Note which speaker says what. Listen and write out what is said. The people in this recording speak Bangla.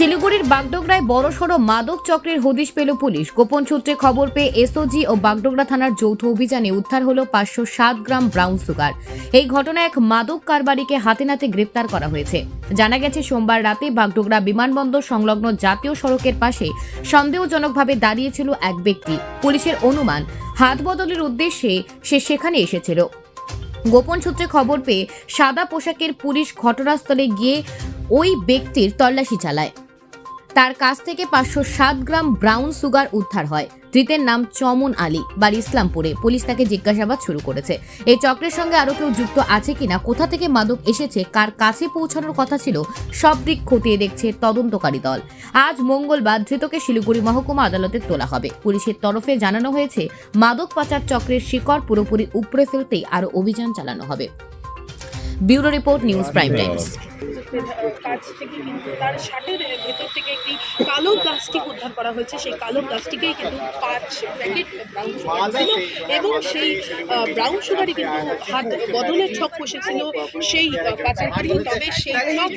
Speaker 1: শিলিগুড়ির বাগডোগরায় বড়সড় মাদক চক্রের হদিশ পেল পুলিশ। গোপন সূত্রে খবর পেয়ে এসওজি ও বাগডোগরা থানার যৌথ অভিযানে উদ্ধার হলো 507 গ্রাম ব্রাউন সুগার। এই ঘটনায় এক মাদক কারবারিকে হাতে নাতে গ্রেপ্তার করা হয়েছে। জানা গেছে, সোমবার রাতে বাগডোগরা বিমানবন্দর সংলগ্ন জাতীয় সড়কের পাশে সন্দেহজনকভাবে দাঁড়িয়েছিল এক ব্যক্তি। পুলিশের অনুমান, হাত বদলের উদ্দেশ্যে সে সেখানে এসেছিল। গোপন সূত্রে খবর পেয়ে সাদা পোশাকের পুলিশ ঘটনাস্থলে গিয়ে ওই ব্যক্তির তল্লাশি চালায়। তার কাছ থেকে 507 গ্রাম ব্রাউন সুগার উদ্ধার হয়। ধৃতের নাম চমন আলী, বাড়ি ইসলামপুরে। পুলিশ তাকে জিজ্ঞাসাবাদ শুরু করেছে। এই চক্রের সঙ্গে আরও কেউ যুক্ত আছে কিনা, কোথা থেকে মাদক এসেছে, কার কাছে পৌঁছানোর কথা ছিল, সব দিক খতিয়ে দেখছে তদন্তকারী দল। আজ মঙ্গলবার ধৃতকে শিলিগুড়ি মহকুমা আদালতে তোলা হবে। পুলিশের তরফে জানানো হয়েছে, মাদক পাচার চক্রের শিকড় পুরোপুরি উপড়ে ফেলতেই আরও অভিযান চালানো হবে। Bureau report, news prime Times.
Speaker 2: কাছ থেকে কিন্তু তার শার্টের ভেতর থেকে একটি কালো প্লাস্টিক উদ্ধার করা হয়েছে। সেই কালো প্লাস্টিকেই কিন্তু 5 প্যাকেট ব্রাউন সুগার ছিল এবং সেই ব্রাউন সুগারই কিন্তু হাত বদলের ছক কষেছিল সেই পাচারকারী। তবে সেই ছক